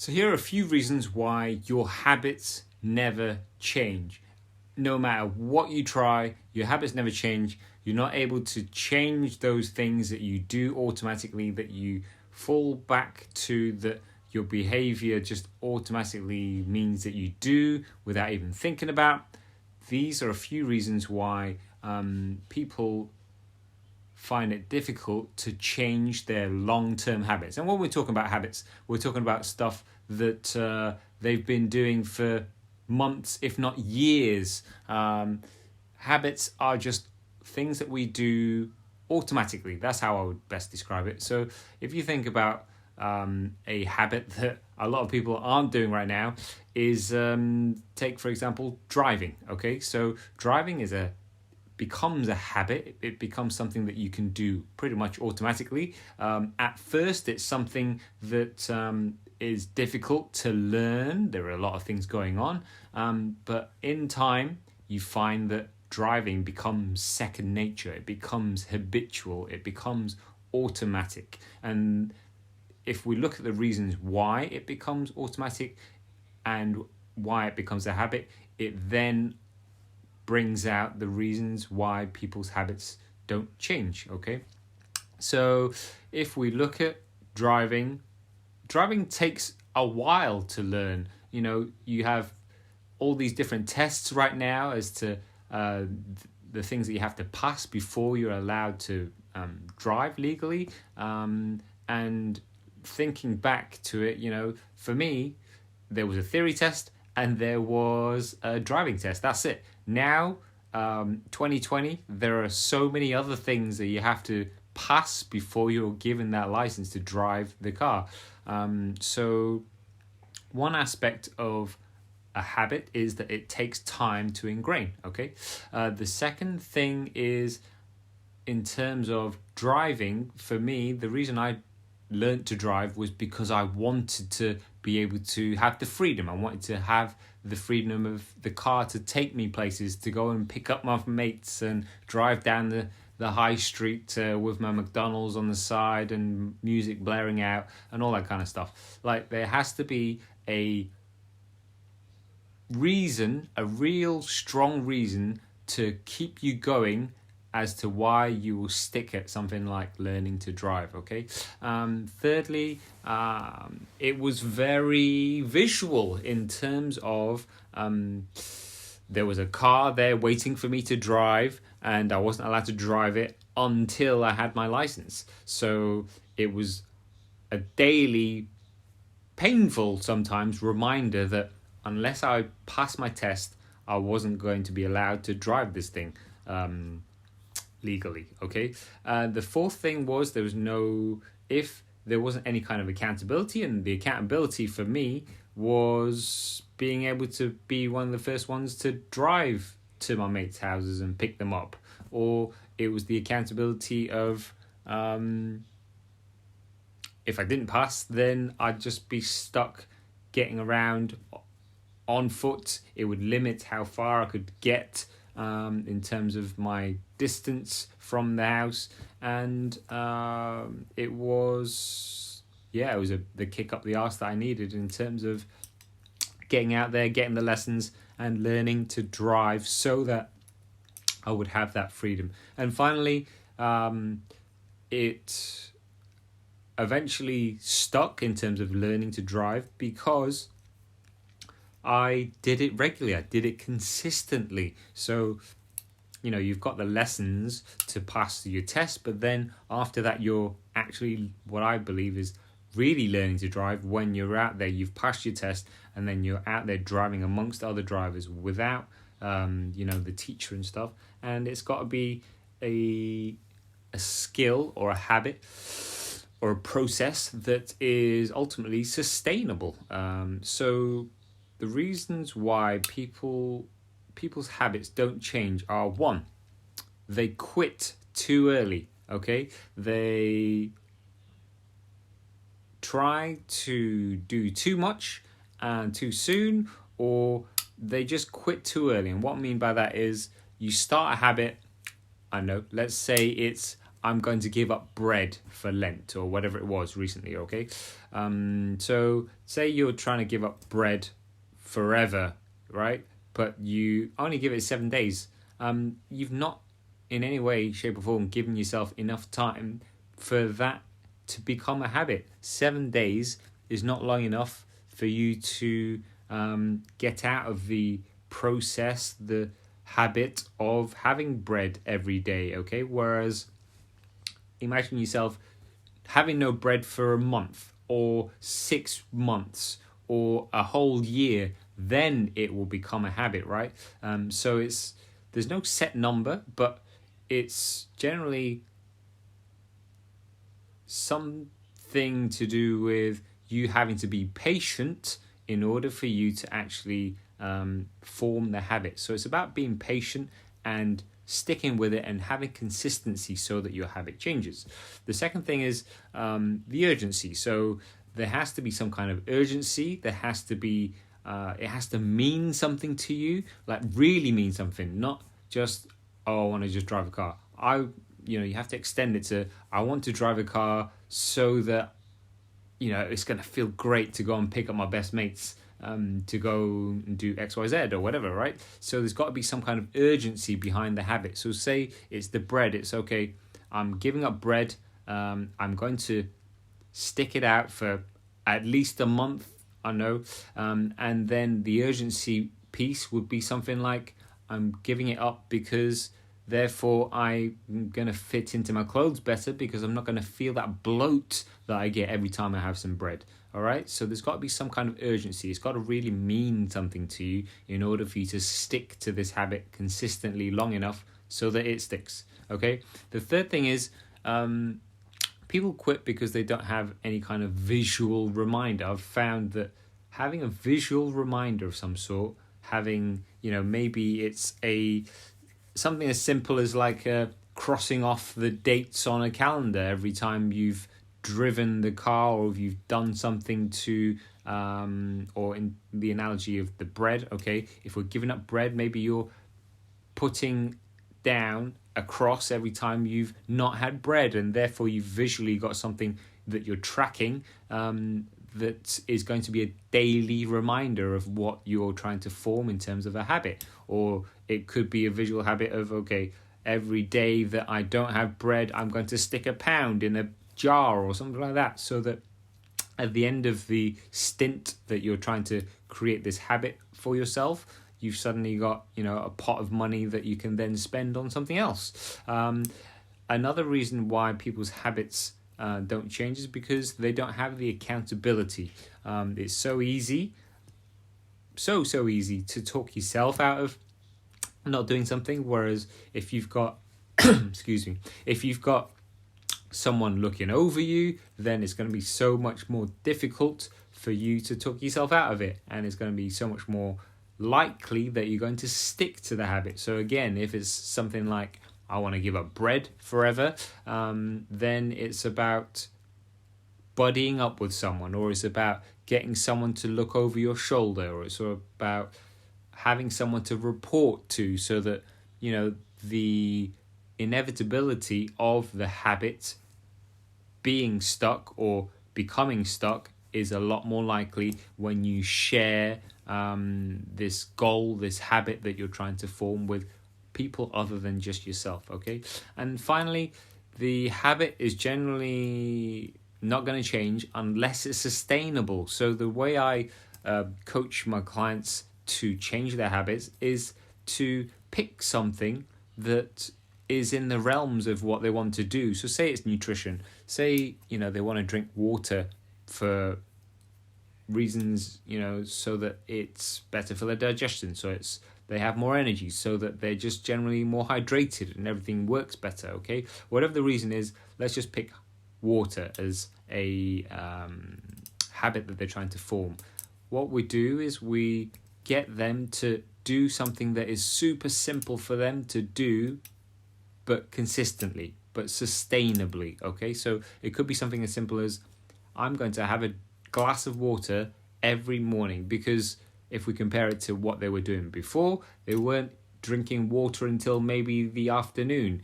So here are a few reasons why your habits never change. No matter what you try, your habits never change. You're not able to change those things that you do automatically, that you fall back to, that your behavior just automatically means that you do without even thinking about. These are a few reasons why people find it difficult to change their long-term habits. And when we're talking about habits, we're talking about stuff that they've been doing for months, if not years. Habits are just things that we do automatically. That's how I would best describe it. So if you think about a habit that a lot of people aren't doing right now is take, for example, driving. Okay, so driving becomes a habit. It becomes something that you can do pretty much automatically. At first, it's something that is difficult to learn. There are a lot of things going on, but in time, you find that driving becomes second nature. It becomes habitual. It becomes automatic. And if we look at the reasons why it becomes automatic and why it becomes a habit, it then brings out the reasons why people's habits don't change, okay? So if we look at driving takes a while to learn. You know, you have all these different tests right now as to the things that you have to pass before you're allowed to drive legally. And thinking back to it, you know, for me, there was a theory test and there was a driving test. That's it. Now, 2020, there are so many other things that you have to pass before you're given that license to drive the car. So one aspect of a habit is that it takes time to ingrain, okay? The second thing is, in terms of driving, for me, the reason I learned to drive was because I wanted to be able to have the freedom. I wanted to have the freedom of the car to take me places, to go and pick up my mates and drive down the high street with my McDonald's on the side and music blaring out and all that kind of stuff. Like, there has to be a reason, a real strong reason to keep you going as to why you will stick at something like learning to drive, okay? Thirdly, it was very visual in terms of there was a car there waiting for me to drive, and I wasn't allowed to drive it until I had my license. So it was a daily, painful sometimes reminder that unless I passed my test, I wasn't going to be allowed to drive this thing legally, okay? The fourth thing was if there wasn't any kind of accountability, and the accountability for me was being able to be one of the first ones to drive to my mates' houses and pick them up. Or it was the accountability of if I didn't pass, then I'd just be stuck getting around on foot. It would limit how far I could get in terms of my distance from the house. And it was the kick up the arse that I needed in terms of getting out there, getting the lessons and learning to drive so that I would have that freedom. And finally, it eventually stuck in terms of learning to drive because I did it regularly. I did it consistently. So, you know, you've got the lessons to pass your test, but then after that, you're actually, what I believe is really learning to drive when you're out there. You've passed your test, and then you're out there driving amongst other drivers without, the teacher and stuff. And it's got to be a skill or a habit or a process that is ultimately sustainable. So the reasons why people's habits don't change are: one, they quit too early, okay? They try to do too much and too soon, or they just quit too early. And what I mean by that is, you start a habit, let's say it's I'm going to give up bread for Lent or whatever it was recently, okay? So say you're trying to give up bread forever, right? But you only give it 7 days. You've not in any way, shape or form given yourself enough time for that to become a habit. 7 days is not long enough for you to get out of the process, the habit of having bread every day, okay? Whereas imagine yourself having no bread for a month or 6 months or a whole year, then it will become a habit, right? So there's no set number, but it's generally something to do with you having to be patient in order for you to actually form the habit. So it's about being patient and sticking with it and having consistency so that your habit changes. The second thing is the urgency. So there has to be some kind of urgency. There has to be it has to mean something to you, like really mean something, not just, oh, I want to just drive a car. You have to extend it to, I want to drive a car so that, it's going to feel great to go and pick up my best mates to go and do XYZ or whatever, right? So there's got to be some kind of urgency behind the habit. So say it's the bread. It's okay, I'm giving up bread. I'm going to stick it out for at least a month, I know. And then the urgency piece would be something like, I'm giving it up because therefore I'm going to fit into my clothes better because I'm not going to feel that bloat that I get every time I have some bread. All right, so there's got to be some kind of urgency. It's got to really mean something to you in order for you to stick to this habit consistently long enough so that it sticks. Okay, the third thing is people quit because they don't have any kind of visual reminder. I've found that having a visual reminder of some sort, having, maybe it's something as simple as like crossing off the dates on a calendar every time you've driven the car or if you've done something to, or in the analogy of the bread, okay, if we're giving up bread, maybe you're putting down a cross every time you've not had bread, and therefore you've visually got something that you're tracking that is going to be a daily reminder of what you're trying to form in terms of a habit. Or it could be a visual habit of, okay, every day that I don't have bread, I'm going to stick £1 in a jar or something like that, so that at the end of the stint that you're trying to create this habit for yourself, you've suddenly got, a pot of money that you can then spend on something else. Another reason why people's habits don't change is because they don't have the accountability. It's so easy to talk yourself out of not doing something, whereas if you've got if you've got someone looking over you, then it's going to be so much more difficult for you to talk yourself out of it, and it's going to be so much more likely that you're going to stick to the habit. So again, if it's something like, I want to give up bread forever, then it's about buddying up with someone, or it's about getting someone to look over your shoulder, or it's about having someone to report to, so that, the inevitability of the habit being stuck or becoming stuck is a lot more likely when you share this goal, this habit that you're trying to form with people other than just yourself, okay? And finally, the habit is generally not going to change unless it's sustainable. So the way I coach my clients to change their habits is to pick something that is in the realms of what they want to do. So say it's nutrition. Say, they want to drink water for reasons, so that it's better for their digestion. So they have more energy, so that they're just generally more hydrated and everything works better, okay? Whatever the reason is, let's just pick water as a habit that they're trying to form. What we do is we get them to do something that is super simple for them to do, but consistently, but sustainably, okay? So it could be something as simple as, I'm going to have a glass of water every morning, because if we compare it to what they were doing before, they weren't drinking water until maybe the afternoon,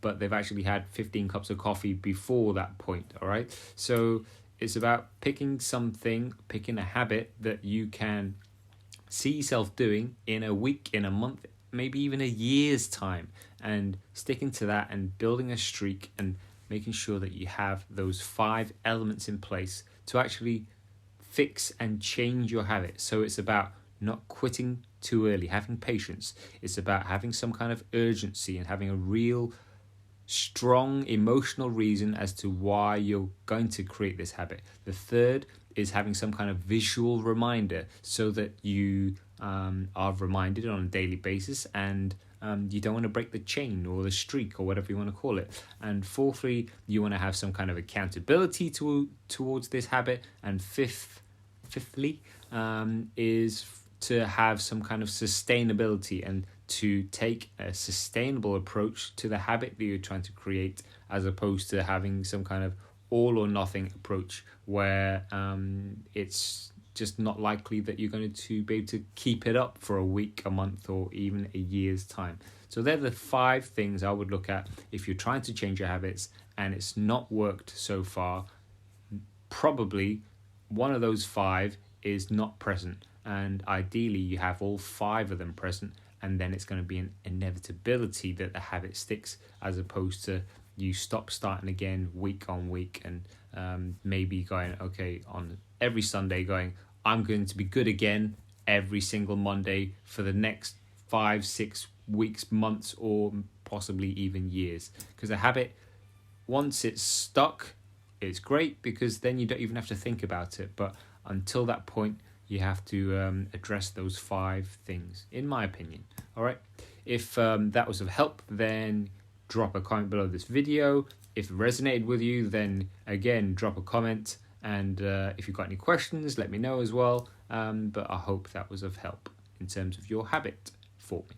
but they've actually had 15 cups of coffee before that point. All right, so it's about picking a habit that you can see yourself doing in a week, in a month, maybe even a year's time, and sticking to that and building a streak and making sure that you have those 5 elements in place to actually fix and change your habit. So it's about not quitting too early, having patience. It's about having some kind of urgency and having a real strong emotional reason as to why you're going to create this habit. The third is having some kind of visual reminder so that you are reminded on a daily basis, and you don't want to break the chain or the streak or whatever you want to call it. And fourthly, you want to have some kind of accountability towards this habit. And fifthly is to have some kind of sustainability and to take a sustainable approach to the habit that you're trying to create, as opposed to having some kind of all or nothing approach where it's just not likely that you're going to be able to keep it up for a week, a month, or even a year's time. So they're the 5 things I would look at if you're trying to change your habits and it's not worked so far. Probably one of those 5 is not present, and ideally you have all 5 of them present, and then it's going to be an inevitability that the habit sticks, as opposed to you starting again week on week, and maybe going, okay, on every Sunday going, I'm going to be good again every single Monday for the next 5, 6 weeks, months, or possibly even years. Because a habit, once it's stuck, it's great because then you don't even have to think about it. But until that point, you have to address those 5 things, in my opinion. All right. If that was of help, then drop a comment below this video. If it resonated with you, then again, drop a comment. And if you've got any questions, let me know as well. But I hope that was of help in terms of your habit forming.